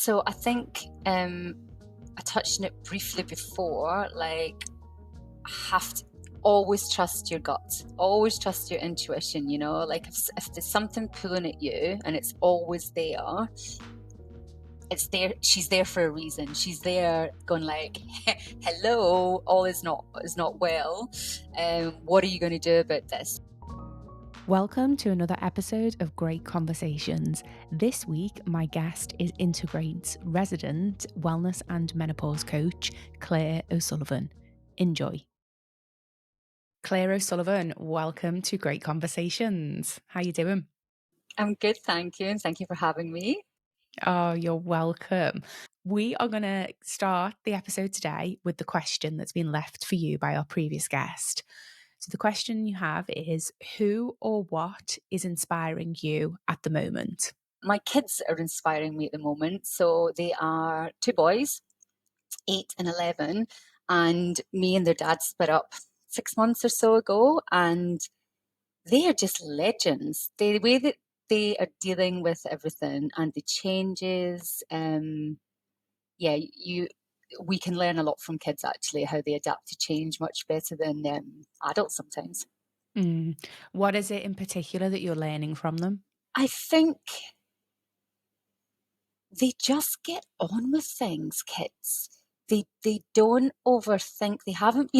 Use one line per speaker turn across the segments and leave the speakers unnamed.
So I think I touched on it briefly before, like have to always trust your gut, always trust your intuition, like if there's something pulling at you and it's always there, it's there, she's there for a reason. She's there going like, hello, all is not well. What are you going to do about this?
Welcome to another episode of Great Conversations. This week, my guest is Intogreat's resident wellness and menopause coach, Claire O'Sullivan. Enjoy. Claire O'Sullivan, welcome to Great Conversations. How you doing?
I'm good, thank you, and thank you for having me.
Oh, you're welcome. We are going to start the episode today with the question that's been left for you by our previous guest. So the question you have is, who or what is inspiring you at the moment?
My kids are inspiring me at the moment. So they are two boys, 8 and 11, and me and their dad split up 6 months or so ago, and they are just legends. The way that they are dealing with everything and the changes, we can learn a lot from kids, actually, how they adapt to change much better than adults sometimes.
What is it in particular that you're learning from them?
I think they just get on with things, kids. They don't overthink. They haven't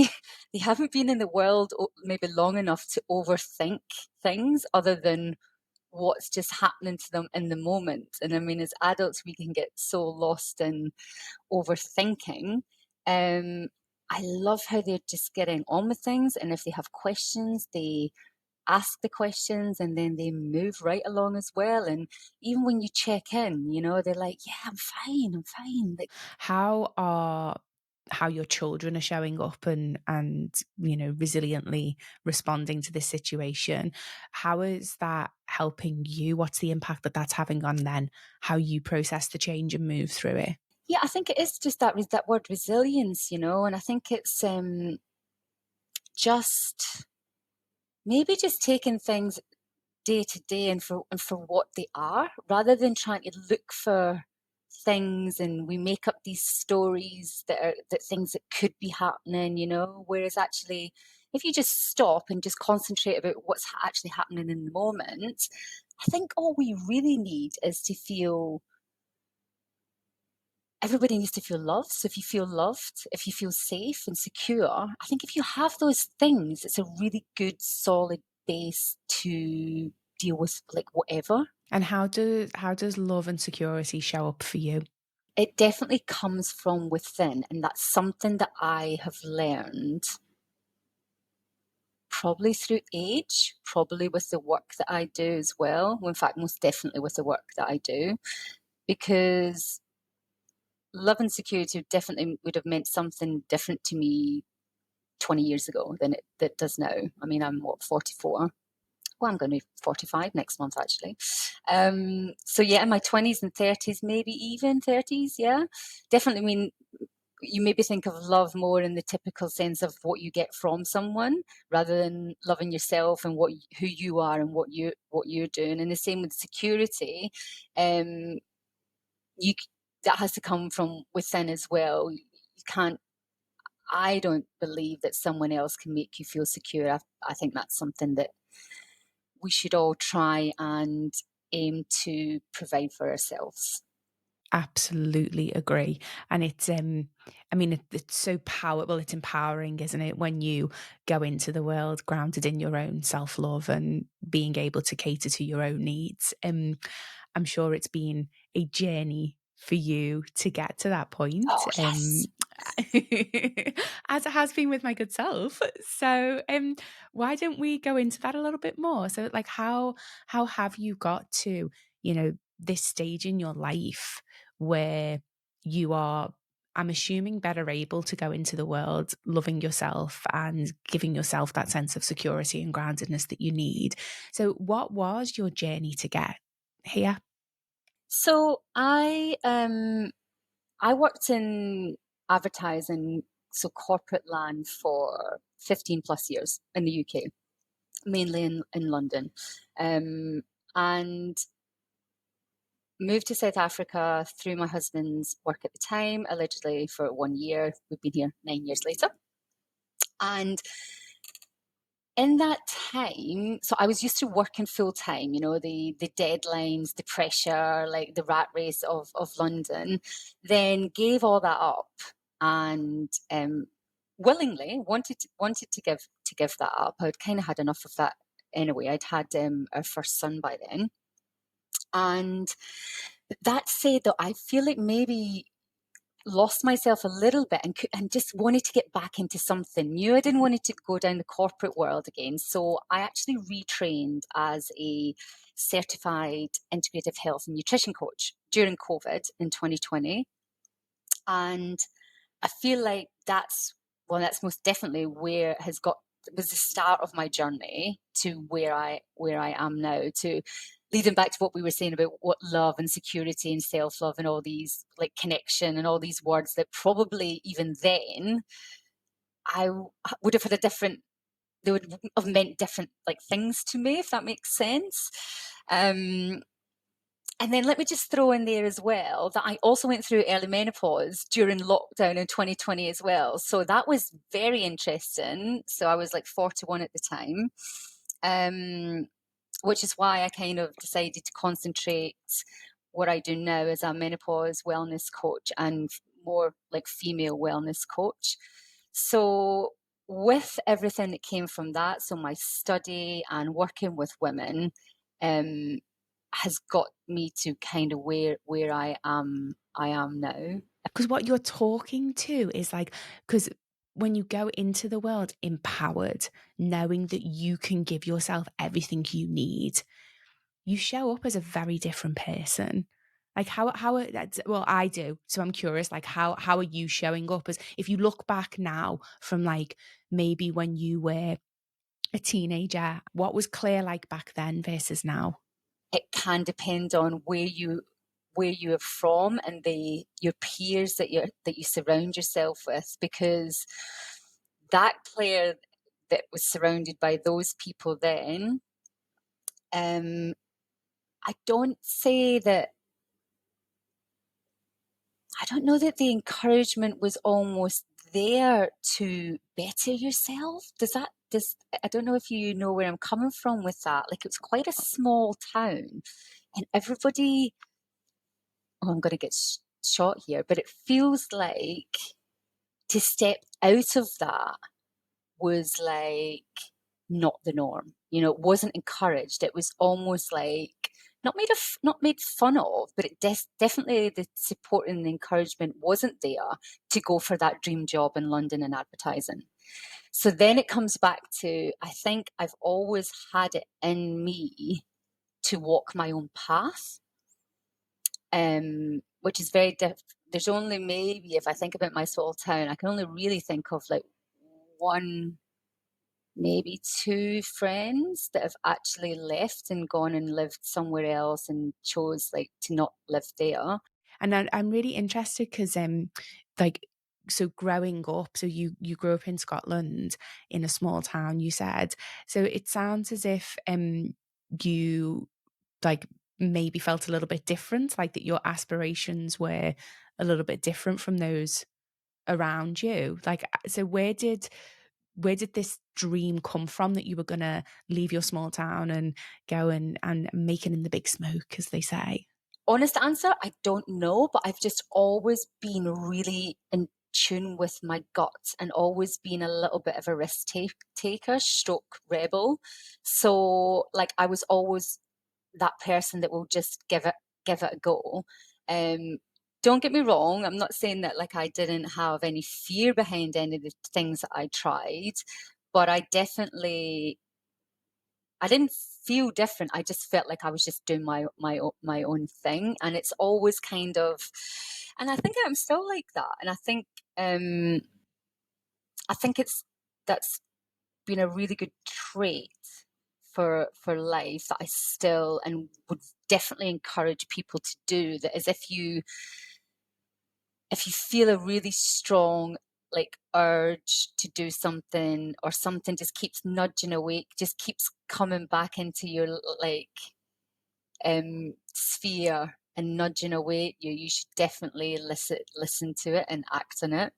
been in the world maybe long enough to overthink things other than what's just happening to them in the moment. And I mean, as adults, we can get so lost in overthinking. I love how they're just getting on with things, and if they have questions, they ask the questions and then they move right along as well. And even when you check in, they're like, yeah, I'm fine. Like,
How your children are showing up and resiliently responding to this situation, how is that helping you? What's the impact that that's having on then how you process the change and move through it?
yeah, I think it is just that word resilience, and I think it's just maybe just taking things day to day and for what they are, rather than trying to look for things, and we make up these stories that things that could be happening, whereas actually if you just stop and just concentrate about what's actually happening in the moment, I think all we really need is to feel, everybody needs to feel loved. So if you feel loved, if you feel safe and secure, I think if you have those things, it's a really good solid base to deal with like whatever.
And how does love and security show up for you?
It definitely comes from within, and that's something that I have learned probably through age, probably with the work that I do as well. Well, in fact, most definitely with the work that I do, because love and security definitely would have meant something different to me 20 years ago than it does now. I mean, I'm 44. Well, I'm going to be 45 next month, actually. So yeah, in my 20s and 30s, maybe even 30s, yeah. Definitely, I mean, you maybe think of love more in the typical sense of what you get from someone, rather than loving yourself and who you are and what you're doing. And the same with security. Um, you that has to come from within as well. You can't. I don't believe that someone else can make you feel secure. I think that's something that we should all try and aim to provide for ourselves.
Absolutely agree. And it's so powerful. It's empowering, isn't it? When you go into the world grounded in your own self-love and being able to cater to your own needs. I'm sure it's been a journey for you to get to that point.
Oh, yes.
As it has been with my good self. So why don't we go into that a little bit more? So like how have you got to, this stage in your life where you are, I'm assuming, better able to go into the world loving yourself and giving yourself that sense of security and groundedness that you need. So what was your journey to get here?
So I worked in advertising, so corporate land, for 15 plus years in the UK, mainly in London. And moved to South Africa through my husband's work at the time, allegedly for 1 year. We've been here 9 years later. And in that time, so I was used to working full time, the deadlines, the pressure, like the rat race of London, then gave all that up and willingly wanted to give that up. I'd kind of had enough of that anyway. I'd had our first son by then. And that said, though, I feel like maybe lost myself a little bit and just wanted to get back into something new. I didn't want to go down the corporate world again. So I actually retrained as a certified integrative health and nutrition coach during COVID in 2020. And I feel like that's most definitely where it was the start of my journey to where I am now, to leading back to what we were saying about what love and security and self-love and all these like connection and all these words that probably even then I would have had they would have meant different like things to me, if that makes sense. And then let me just throw in there as well that I also went through early menopause during lockdown in 2020 as well. So that was very interesting. So I was like 41 at the time, which is why I kind of decided to concentrate what I do now as a menopause wellness coach and more like female wellness coach. So with everything that came from that, so my study and working with women, has got me to kind of where I am now.
Because what you're talking to is like, because when you go into the world empowered, knowing that you can give yourself everything you need, you show up as a very different person. Like well, I do. So I'm curious, like how are you showing up as if you look back now from like maybe when you were a teenager, what was Claire like back then versus now?
It can depend on where you are from and your peers that you surround yourself with, because that Claire that was surrounded by those people then, I don't say that I don't know that the encouragement was almost there to better yourself. I don't know if you know where I'm coming from with that. Like, it was quite a small town and everybody, oh, I'm going to get shot here, but it feels like to step out of that was like not the norm. It wasn't encouraged. It was almost like not made fun of, but it definitely the support and the encouragement wasn't there to go for that dream job in London in advertising. So then it comes back to, I think I've always had it in me to walk my own path, which is very there's only maybe, if I think about my small town, I can only really think of like one, maybe two friends that have actually left and gone and lived somewhere else and chose like to not live there.
And I'm really interested because like so growing up, so you grew up in Scotland in a small town, you said. So it sounds as if you like maybe felt a little bit different, like that your aspirations were a little bit different from those around you. Like so where did this dream come from that you were gonna leave your small town and go and make it in the big smoke, as they say?
Honest answer, I don't know, but I've just always been really in tune with my gut and always been a little bit of a taker, stroke rebel. So like I was always that person that will just give it a go. Um, don't get me wrong, I'm not saying that like I didn't have any fear behind any of the things that I tried, but I didn't feel different. I just felt like I was just doing my own thing, and it's always kind of, and I think I'm still like that. And I think that's been a really good trait for life that I still and would definitely encourage people to do. That is, if you feel a really strong like urge to do something, or something just keeps nudging awake, just keeps coming back into your like sphere, and nudging away at you, you should definitely listen to it and act on it.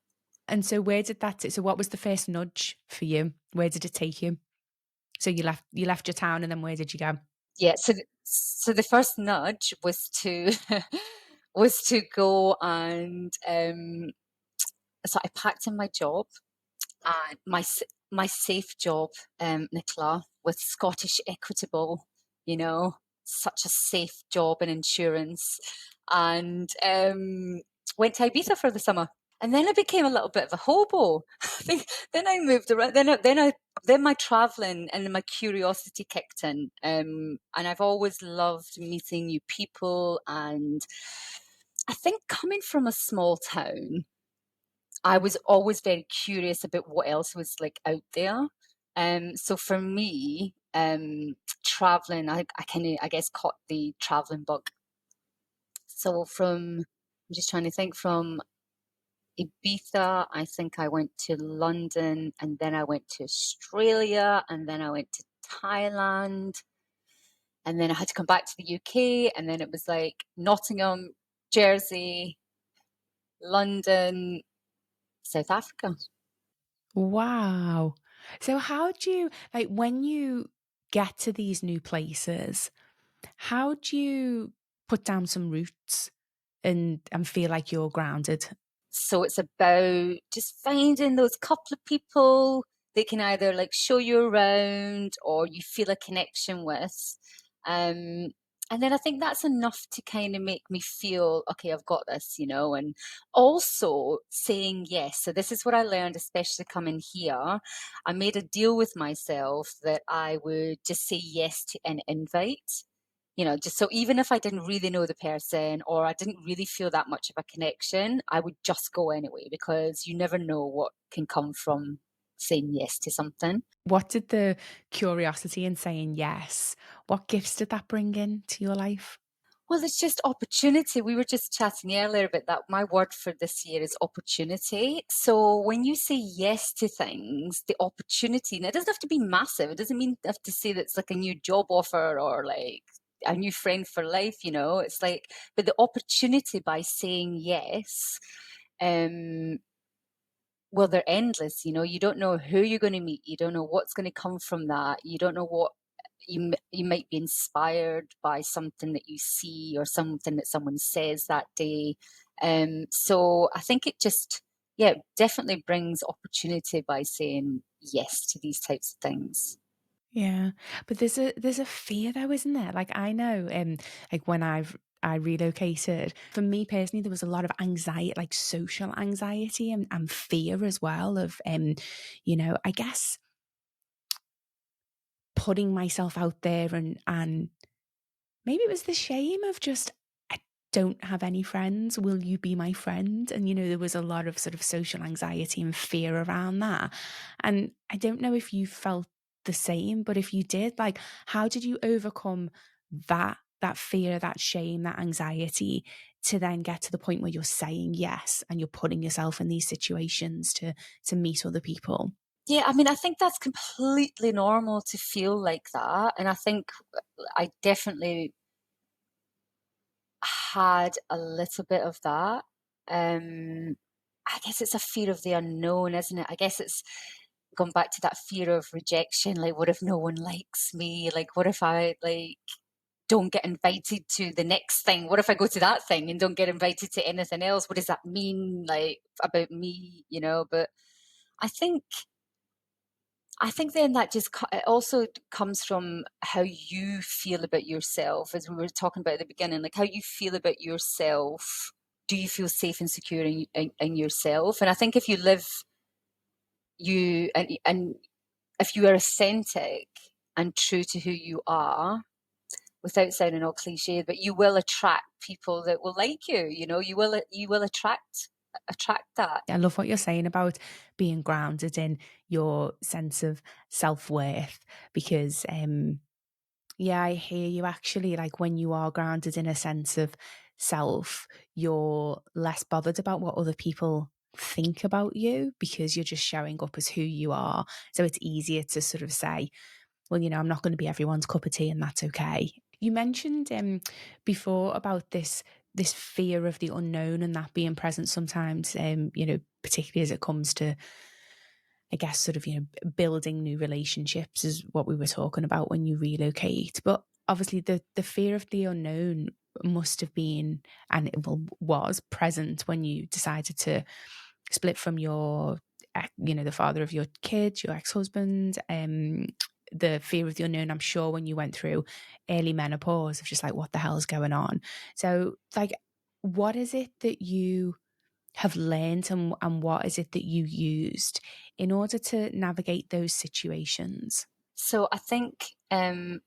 And so where did that so what was the first nudge for you? Where did it take you? So you left your town and then where did you go?
Yeah, so the first nudge was to was to go and, so I packed in my job, and my safe job, Nicola, with Scottish Equitable, you know, such a safe job in insurance, and, went to Ibiza for the summer. And then I became a little bit of a hobo. I think then I moved around. Then my traveling and my curiosity kicked in. And I've always loved meeting new people. And I think coming from a small town, I was always very curious about what else was like out there. So for me, traveling, I kind of, I guess, caught the traveling bug. So I'm just trying to think, from Ibiza, I think I went to London, and then I went to Australia, and then I went to Thailand, and then I had to come back to the UK, and then it was like Nottingham, Jersey, London, South Africa.
Wow. So how do you like when you get to these new places, how do you put down some roots and feel like you're grounded?
So it's about just finding those couple of people they can either like show you around or you feel a connection with. Um, and then I think that's enough to kind of make me feel, okay, I've got this, you know, and also saying yes. So this is what I learned, especially coming here. I made a deal with myself that I would just say yes to an invite, you know, just so even if I didn't really know the person or I didn't really feel that much of a connection, I would just go anyway because you never know what can come from saying yes to something.
What did the curiosity in saying yes, what gifts did that bring in to your life?
Well, it's just opportunity. We were just chatting earlier about that. My word for this year is opportunity. So when you say yes to things, the opportunity, and it doesn't have to be massive. It doesn't mean have to say that it's like a new job offer or like a new friend for life, you know. It's like, but the opportunity by saying yes, um, well, they're endless. You know, you don't know who you're going to meet. You don't know what's going to come from that. You don't know what you might be inspired by something that you see or something that someone says that day. So I think it just, yeah, definitely brings opportunity by saying yes to these types of things.
Yeah. But there's a fear though, isn't there? Like I know like when I relocated, for me personally, there was a lot of anxiety, like social anxiety and fear as well of I guess putting myself out there and maybe it was the shame of just, I don't have any friends. Will you be my friend? And, there was a lot of sort of social anxiety and fear around that. And I don't know if you felt the same, but if you did, like, how did you overcome that fear, that shame, that anxiety to then get to the point where you're saying yes and you're putting yourself in these situations to meet other people?
Yeah, I mean, I think that's completely normal to feel like that. And I think I definitely had a little bit of that. Um, I guess it's a fear of the unknown, isn't it? I guess it's gone back to that fear of rejection. Like, what if no one likes me? Like, what if I like don't get invited to the next thing? What if I go to that thing and don't get invited to anything else? What does that mean, like, about me? You know? But I think I think then that just it also comes from how you feel about yourself, as we were talking about at the beginning, like how you feel about yourself. Do you feel safe and secure in yourself? And I think if you live you and if you are authentic and true to who you are, without sounding all cliche, but you will attract people that will like you. You know, you will attract that.
I love what you're saying about being grounded in your sense of self-worth because yeah, I hear you actually. Like when you are grounded in a sense of self, you're less bothered about what other people think about you because you're just showing up as who you are. So it's easier to sort of say, well, I'm not going to be everyone's cup of tea and that's okay. You mentioned before about this fear of the unknown and that being present sometimes, particularly as it comes to, I guess, sort of, building new relationships is what we were talking about when you relocate. But obviously, the fear of the unknown must have been, and it was present when you decided to split from your, the father of your kids, your ex-husband. The fear of the unknown, I'm sure, when you went through early menopause, of just like, what the hell is going on? So, like, what is it that you have learned, and what is it that you used in order to navigate those situations?
So I think I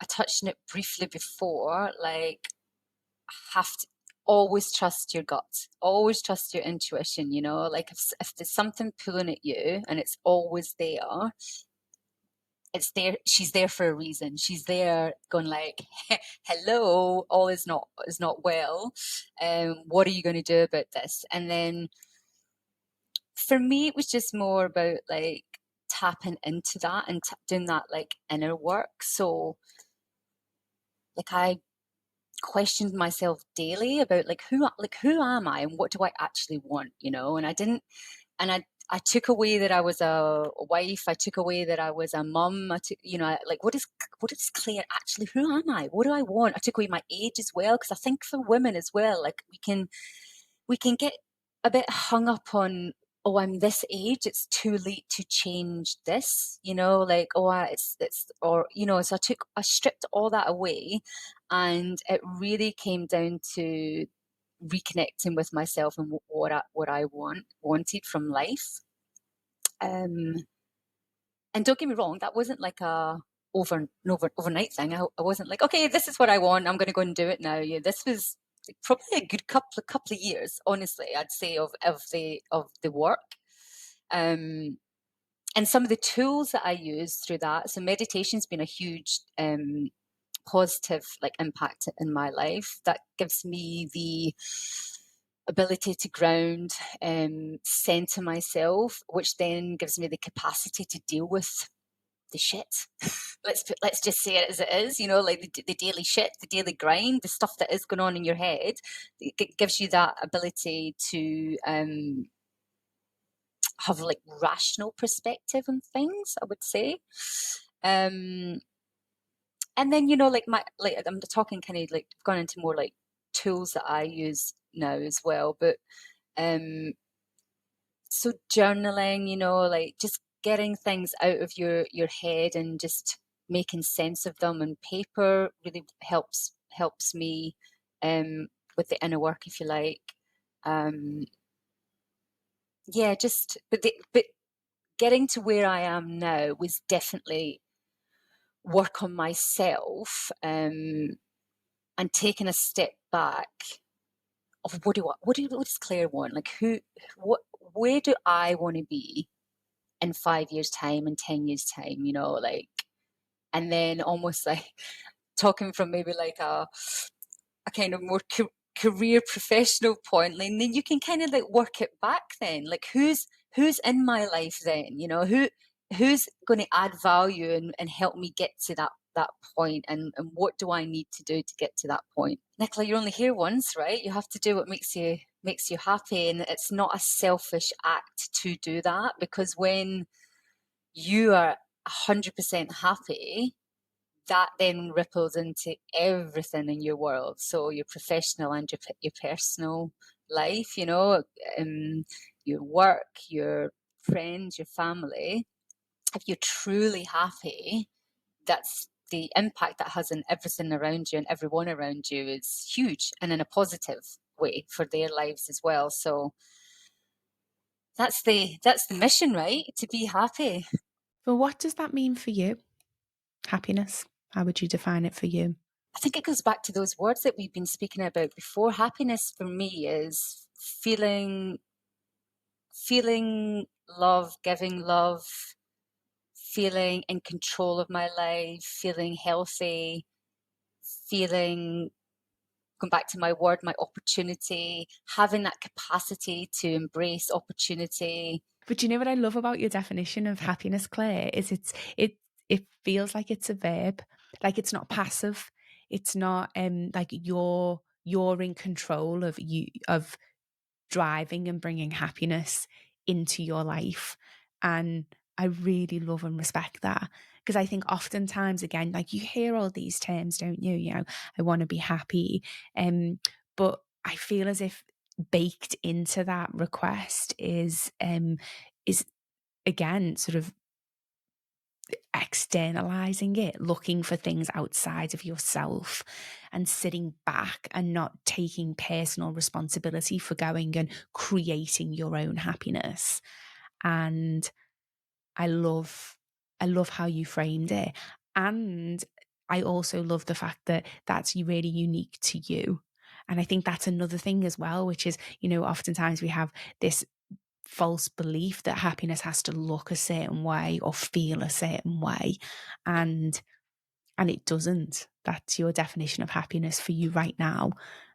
touched on it briefly before, like have to always trust your gut, always trust your intuition, like if there's something pulling at you and it's always there, it's there, she's there for a reason. She's there going like, hello, all is not well. What are you going to do about this? And then for me, it was just more about like tapping into that and doing that like inner work. So like I questioned myself daily about like who am I and what do I actually want, and I didn't, and I took away that I was a wife. I took away that I was a mum. I took, like what is Claire actually? Who am I? What do I want? I took away my age as well, because I think for women as well, like we can get a bit hung up on, oh, I'm this age, it's too late to change this, like, oh, it's or so I stripped all that away, and it really came down to reconnecting with myself and what I wanted from life. um and don't get me wrong, that wasn't like a overnight thing. I wasn't like, okay, this is what I want, I'm going to go and do it now. Yeah, this was like probably a good couple of years, honestly, I'd say, of the work. um and some of the tools that I use through that, so meditation's been a huge positive like impact in my life. That gives me the ability to ground, center myself, which then gives me the capacity to deal with the shit. Let's just say it as it is, like the daily shit, the daily grind, the stuff that is going on in your head. It gives you that ability to have like rational perspective on things, I would say. um and then like I'm talking kind of like gone into more like tools that I use now as well, but um so journaling, like just getting things out of your head and just making sense of them on paper really helps me with the inner work, if you like. um yeah, just but getting to where I am now was definitely work on myself, and taking a step back of what does Claire want, like what where do I want to be in 5 years time and 10 years time, like, and then almost like talking from maybe like a kind of more career professional point, and then you can kind of like work it back then, like who's in my life then, who's going to add value and help me get to that point, and what do I need to do to get to that point. Nicola, you're only here once, right? You have to do what makes you happy, and it's not a selfish act to do that, because when you are 100% happy, that then ripples into everything in your world. So your professional and your personal life, your work, your friends, your family. If you're truly happy, that's the impact that has on everything around you and everyone around you is huge, and in a positive way for their lives as well. So that's the mission, right? To be happy.
But what does that mean for you? Happiness. How would you define it for you?
I think it goes back to those words that we've been speaking about before. Happiness for me is feeling love, giving love, feeling in control of my life, feeling healthy, feeling, going back to my word, my opportunity, having that capacity to embrace opportunity.
But you know what I love about your definition of happiness, Claire, is it feels like it's a verb, like it's not passive. It's not like you're in control of you of driving and bringing happiness into your life. And I really love and respect that, because I think oftentimes, again, like you hear all these terms, don't you? You know, I want to be happy. But I feel as if baked into that request is again sort of externalizing it, looking for things outside of yourself and sitting back and not taking personal responsibility for going and creating your own happiness. And I love I love how you framed it. And I also love the fact that that's really unique to you. And I think that's another thing as well, which is, you know, oftentimes we have this false belief that happiness has to look a certain way or feel a certain way, and it doesn't. That's your definition of happiness for you right now,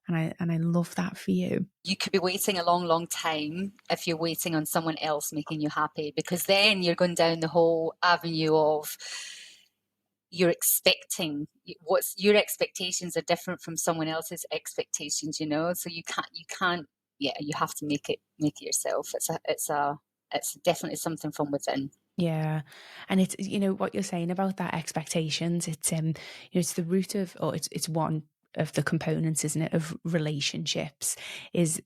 and I love that for you.
You could be waiting a long, long time if you're waiting on someone else making you happy, because then you're going down the whole avenue of you're expecting what's your expectations are different from someone else's expectations, you know. So you can't yeah, you have to make it yourself. It's definitely something from within.
Yeah. And it's, you know, what you're saying about that expectations, it's you know, it's the root of, or it's one of the components, isn't it, of relationships, is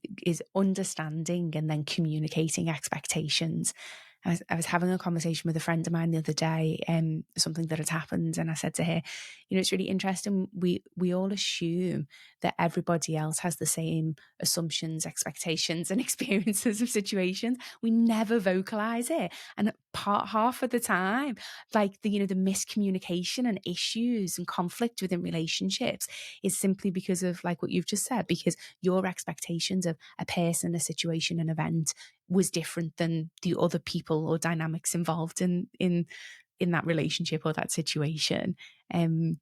understanding and then communicating expectations. I was having a conversation with a friend of mine the other day, something that had happened, and I said to her, you know, it's really interesting. We all assume that everybody else has the same assumptions, expectations, and experiences of situations. We never vocalize it, and half of the time, like the, you know, the miscommunication and issues and conflict within relationships is simply because of, like what you've just said, because your expectations of a person, a situation, an event was different than the other people or dynamics involved in that relationship or that situation. Um,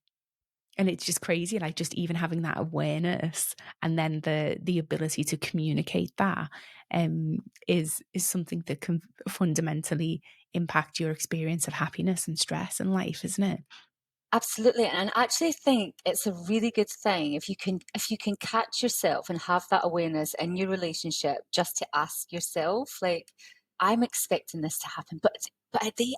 and it's just crazy, like just even having that awareness and then the ability to communicate that is something that can fundamentally impact your experience of happiness and stress in life, isn't it?
Absolutely. And I actually think it's a really good thing if you can catch yourself and have that awareness in your relationship, just to ask yourself, like, I'm expecting this to happen, but are they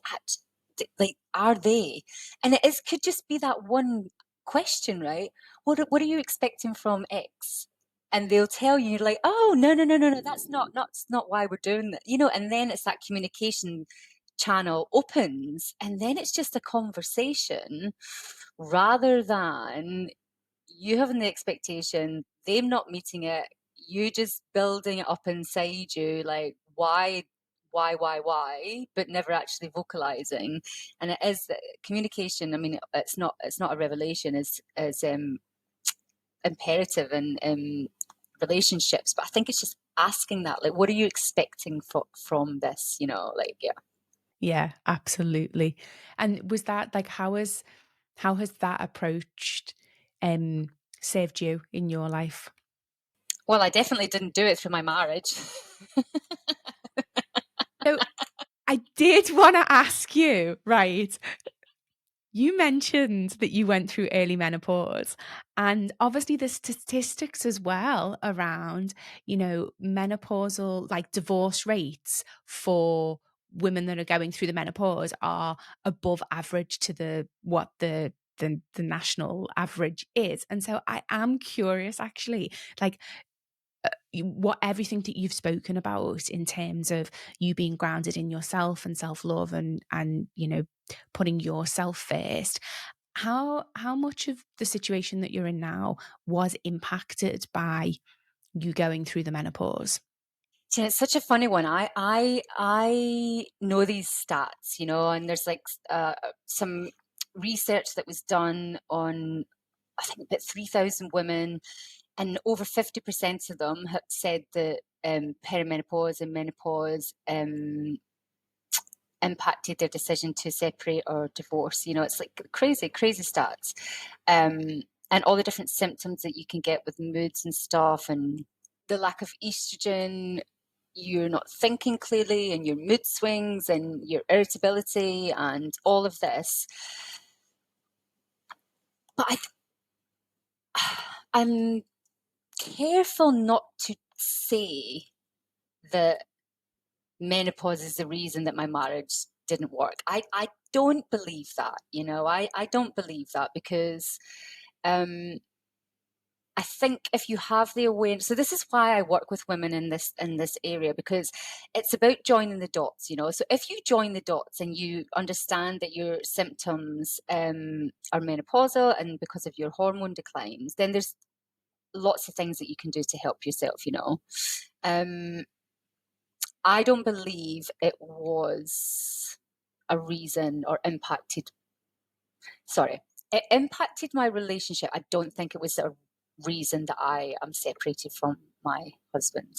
like, are they? And it is could just be that one question, right? What are you expecting from X? And they'll tell you, like, oh, no, no, no, no, no, that's not why we're doing that, you know. And then it's that communication channel opens, and then it's just a conversation, rather than you having the expectation, them not meeting it, you just building it up inside you, like, why, but never actually vocalizing. And it is communication. I mean, it's not a revelation, is imperative in relationships, but I think it's just asking that, like, what are you expecting from this, you know, like, yeah.
Yeah, absolutely. And was that like, how has that approached um served you in your life?
Well, I definitely didn't do it through my marriage.
So I did want to ask you, right? You mentioned that you went through early menopause, and obviously the statistics as well around, you know, menopausal, like divorce rates for women that are going through the menopause are above average to the national average is. And so I am curious, actually, like what everything that you've spoken about in terms of you being grounded in yourself and self-love and you know, putting yourself first, how much of the situation that you're in now was impacted by you going through the menopause?
Yeah, it's such a funny one. I know these stats, you know, and there's like some research that was done on, I think, about 3,000 women, and over 50% of them had said that perimenopause and menopause impacted their decision to separate or divorce. You know, it's like crazy, crazy stats. And all the different symptoms that you can get with moods and stuff, and the lack of estrogen, you're not thinking clearly, and your mood swings and your irritability and all of this. But I'm careful not to say that menopause is the reason that my marriage didn't work. I don't believe that, I don't believe that because um, I think if you have the awareness, so this is why I work with women in this area, because it's about joining the dots, So if you join the dots and you understand that your symptoms are menopausal and because of your hormone declines, then there's lots of things that you can do to help yourself. Um, I don't believe it was a reason or impacted, sorry, it impacted my relationship. I don't think it was a reason that I am separated from my husband.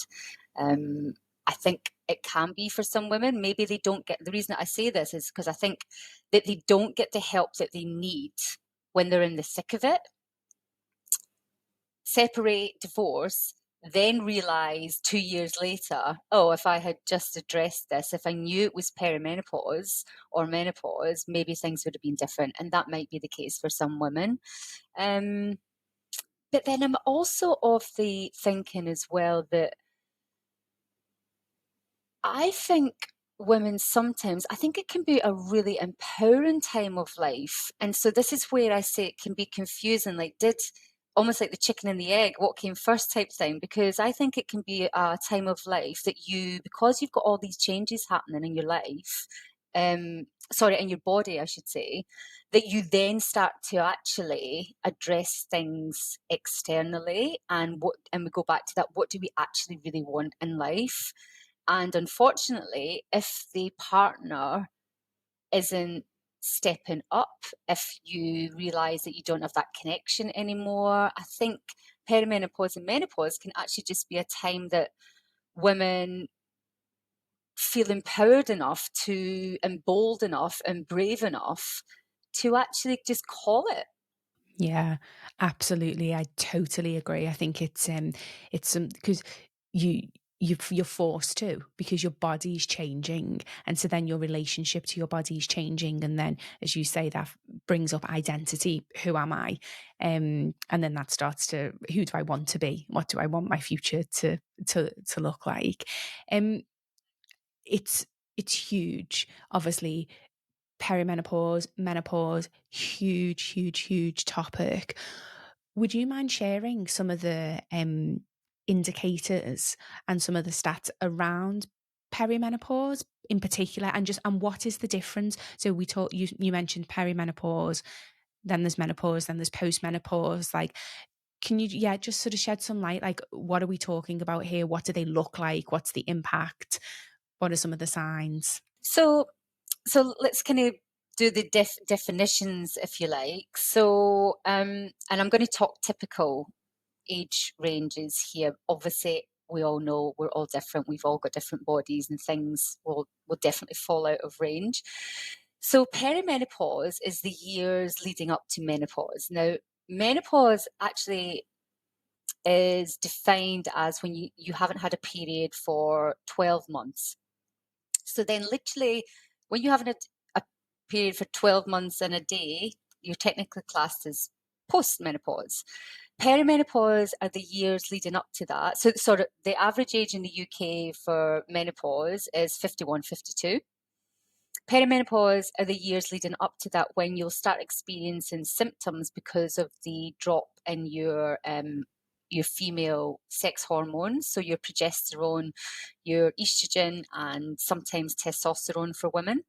Um, I think it can be for some women. Maybe they don't get, the reason that I say this is because I think that they don't get the help that they need when they're in the thick of it. Separate, divorce, then realize 2 years later, oh, if I had just addressed this, if I knew it was perimenopause or menopause, maybe things would have been different. And that might be the case for some women. Um, but then I'm also of the thinking as well that I think women sometimes, I think it can be a really empowering time of life. And so this is where I say it can be confusing. Like, almost like the chicken and the egg, what came first type thing? Because I think it can be a time of life that because you've got all these changes happening in your life, in your body, I should say, that you then start to actually address things externally. And we go back to that, what do we actually really want in life? And unfortunately, if the partner isn't stepping up, if you realize that you don't have that connection anymore, I think perimenopause and menopause can actually just be a time that women feel empowered enough and bold enough and brave enough to actually just call it.
Yeah, absolutely. I totally agree. I think it's some because you you're forced to because your body's changing, and so then your relationship to your body's changing, and then as you say, that brings up identity. Who am I? And then that starts to, who do I want to be? What do I want my future to look like? Um, it's it's huge. Obviously, perimenopause, menopause, huge, huge, huge topic. Would you mind sharing some of the indicators and some of the stats around perimenopause in particular, and what is the difference? So you mentioned perimenopause, then there's menopause, then there's postmenopause. Like, can you, yeah, just sort of shed some light? Like, what are we talking about here? What do they look like? What's the impact? What are some of the signs?
So let's kind of do the definitions, if you like. So, and I'm going to talk typical age ranges here. Obviously, we all know we're all different. We've all got different bodies, and things will definitely fall out of range. So, perimenopause is the years leading up to menopause. Now, menopause actually is defined as when you haven't had a period for 12 months. So then, literally, when you haven't had a period for 12 months and a day, you're technically classed as postmenopause. Perimenopause are the years leading up to that. So, sort of, the average age in the UK for menopause is 51, 52. Perimenopause are the years leading up to that when you'll start experiencing symptoms because of the drop in your female sex hormones, so your progesterone, your estrogen, and sometimes testosterone for women.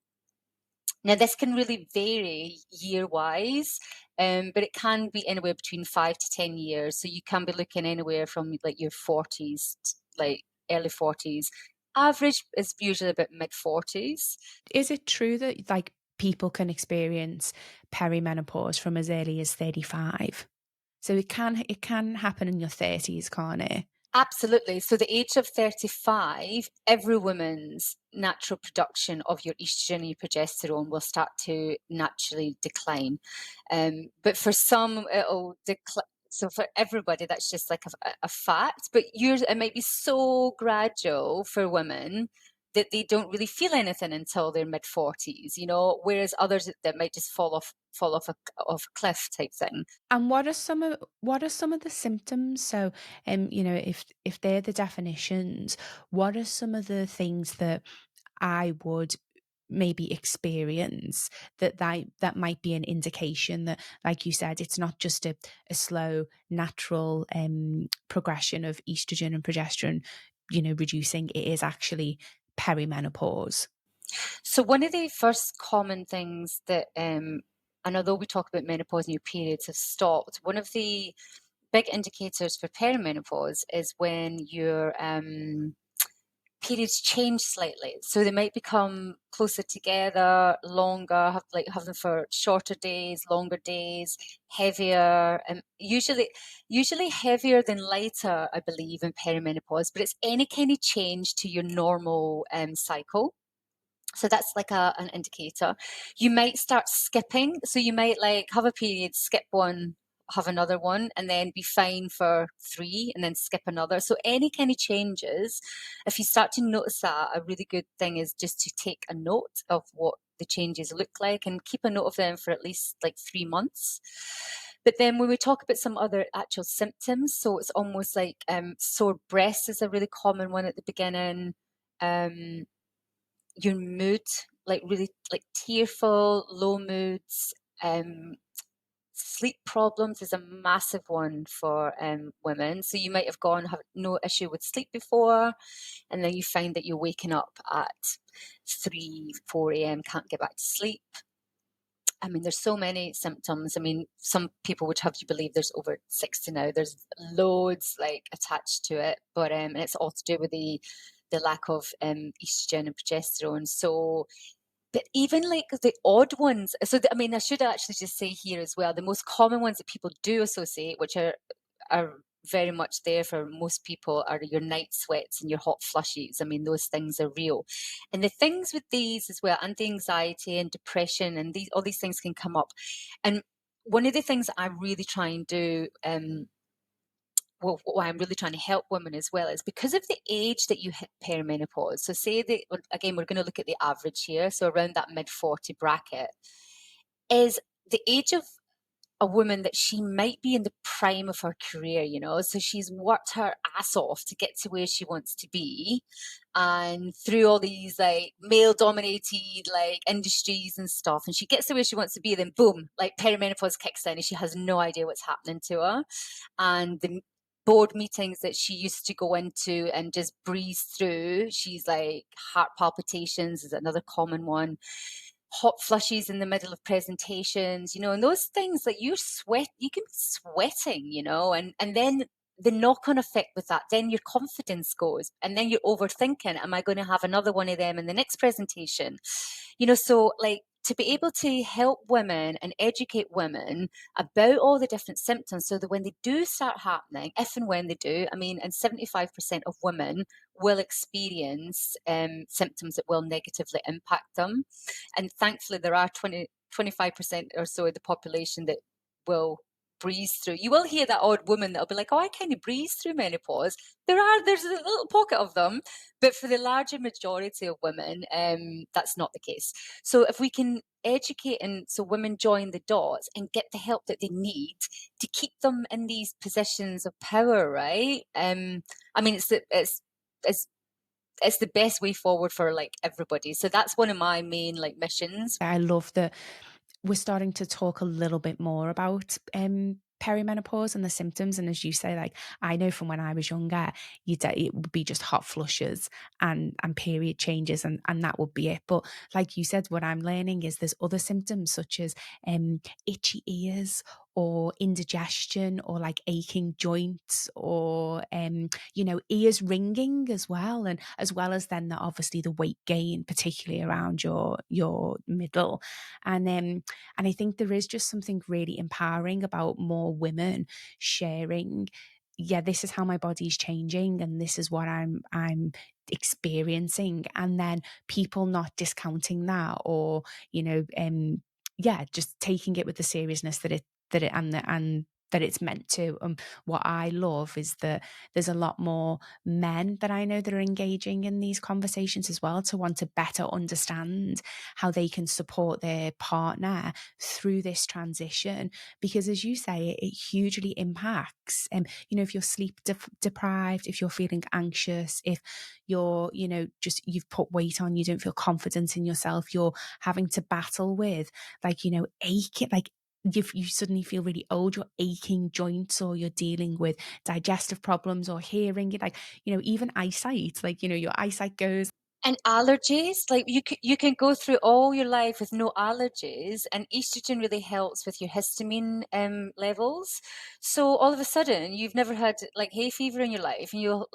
Now, this can really vary year-wise, but it can be anywhere between 5 to 10 years. So you can be looking anywhere from like your 40s, like early 40s. Average is usually about mid 40s.
Is it true that like people can experience perimenopause from as early as 35? So it can happen in your 30s, can't it?
Absolutely. So the age of 35, every woman's natural production of your estrogen and your progesterone will start to naturally decline. But for some, it'll decline. So for everybody, that's just like a fact. But yours, it might be so gradual for women that they don't really feel anything until their mid 40s, whereas others that might just fall off fall off a cliff type thing.
And what are some of the symptoms? So, you know, if they're the definitions, what are some of the things that I would maybe experience that might be an indication that, like you said, it's not just a slow natural progression of estrogen and progesterone, you know, reducing. It is actually perimenopause.
So one of the first common things that, and although we talk about menopause and your periods have stopped, one of the big indicators for perimenopause is when your periods change slightly. So they might become closer together, longer, have them for shorter days, longer days, heavier, and usually heavier than lighter, I believe, in perimenopause. But it's any kind of change to your normal cycle. So that's like an indicator. You might start skipping. So you might like have a period, skip one, have another one, and then be fine for three, and then skip another. So any kind of changes, if you start to notice that, a really good thing is just to take a note of what the changes look like and keep a note of them for at least like 3 months. But then when we talk about some other actual symptoms, so it's almost like sore breasts is a really common one at the beginning. Um, your mood, like really like tearful, low moods, sleep problems is a massive one for women. So you might have gone have no issue with sleep before, and then you find that you're waking up at 3, 4 a.m., can't get back to sleep. I mean, there's so many symptoms. I mean, some people would have you believe there's over 60 now. There's loads like attached to it, but and it's all to do with the lack of estrogen and progesterone. So, but even like the odd ones, so I mean, I should actually just say here as well, the most common ones that people do associate, which are very much there for most people, are your night sweats and your hot flushes. I mean, those things are real. And the things with these as well, anti-anxiety and depression, and all these things can come up. And one of the things I really try and do, well, what I'm really trying to help women as well is because of the age that you hit perimenopause. So say that, again, we're going to look at the average here. So around that mid 40 bracket is the age of a woman that she might be in the prime of her career, you know, so she's worked her ass off to get to where she wants to be. And through all these like male dominated like industries and stuff, and she gets to where she wants to be, then boom, like perimenopause kicks in and she has no idea what's happening to her. And the board meetings that she used to go into and just breeze through, she's like heart palpitations is another common one, hot flushes in the middle of presentations, you know, and those things that you can be sweating, you know, and then the knock-on effect with that, then your confidence goes, and then you're overthinking, am I going to have another one of them in the next presentation? You know, so like to be able to help women and educate women about all the different symptoms so that when they do start happening, if and when they do, I mean, and 75% of women will experience symptoms that will negatively impact them. And thankfully, there are 25% or so of the population that will breeze through. You will hear that odd woman that'll be like, oh, I kind of breeze through menopause. There's a little pocket of them, but for the larger majority of women, that's not the case. So if we can educate and so women join the dots and get the help that they need to keep them in these positions of power, right? I mean, it's it's the best way forward for like everybody. So that's one of my main like missions.
I love that we're starting to talk a little bit more about perimenopause and the symptoms. And as you say, like I know from when I was younger, it would be just hot flushes and period changes, and that would be it. But like you said, what I'm learning is there's other symptoms such as itchy ears or indigestion or like aching joints or you know, ears ringing as well, and as well as then obviously the weight gain, particularly around your middle. And I think there is just something really empowering about more women sharing, yeah, this is how my body's changing and this is what I'm experiencing. And then people not discounting that or, you know, yeah, just taking it with the seriousness that it and that it's meant to. What I love is that there's a lot more men that I know that are engaging in these conversations as well, to want to better understand how they can support their partner through this transition. Because as you say, it hugely impacts, if you're sleep deprived, if you're feeling anxious, if you're, just you've put weight on, you don't feel confident in yourself, you're having to battle with aching, if you suddenly feel really old, your aching joints, or you're dealing with digestive problems or hearing it, even eyesight, your eyesight goes.
And allergies, like you can go through all your life with no allergies, and estrogen really helps with your histamine levels. So all of a sudden, you've never had like hay fever in your life, and you'll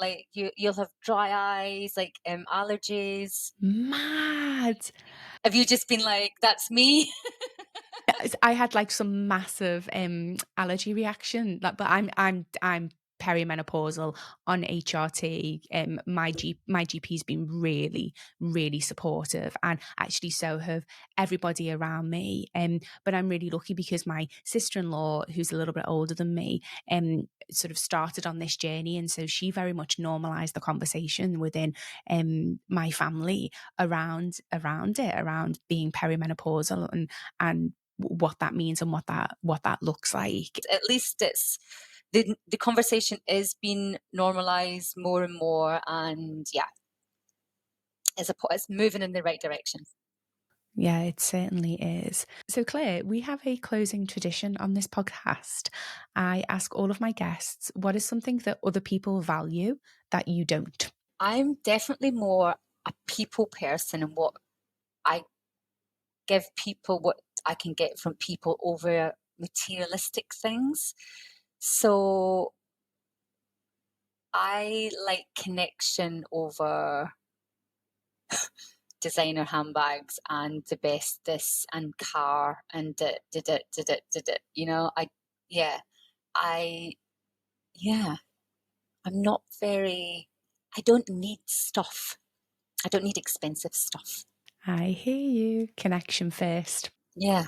have dry eyes, like allergies.
Mad.
Have you just been like, "That's me"?
I had like some massive allergy reaction, but I'm perimenopausal on HRT. My GP's been really, really supportive, and actually so have everybody around me. But I'm really lucky because my sister-in-law, who's a little bit older than me, sort of started on this journey, and so she very much normalized the conversation within my family around being perimenopausal, and what that means and what that looks like.
At least the conversation is being normalized more and more, and yeah, it's moving in the right direction.
Yeah, it certainly is. So, Claire, we have a closing tradition on this podcast. I ask all of my guests, what is something that other people value that you don't?
I'm definitely more a people person, and what I give people, what I can get from people, over materialistic things. So I like connection over designer handbags and the best this and car and I yeah I yeah I'm not very I don't need stuff. I don't need expensive stuff.
I hear you. Connection first.
Yeah,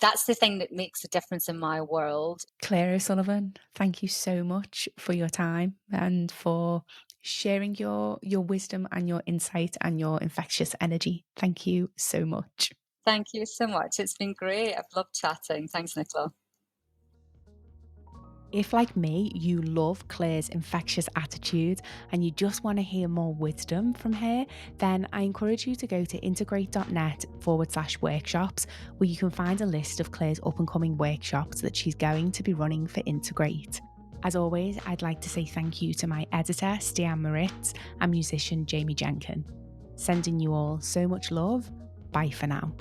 that's the thing that makes a difference in my world.
Claire O'Sullivan, thank you so much for your time and for sharing your wisdom and your insight and your infectious energy. Thank you so much.
Thank you so much. It's been great. I've loved chatting. Thanks, Nicola.
If, like me, you love Claire's infectious attitude and you just want to hear more wisdom from her, then I encourage you to go to intogreat.net/workshops, where you can find a list of Claire's up and coming workshops that she's going to be running for Integrate. As always, I'd like to say thank you to my editor, Stian Moritz, and musician, Jamie Jenkin. Sending you all so much love. Bye for now.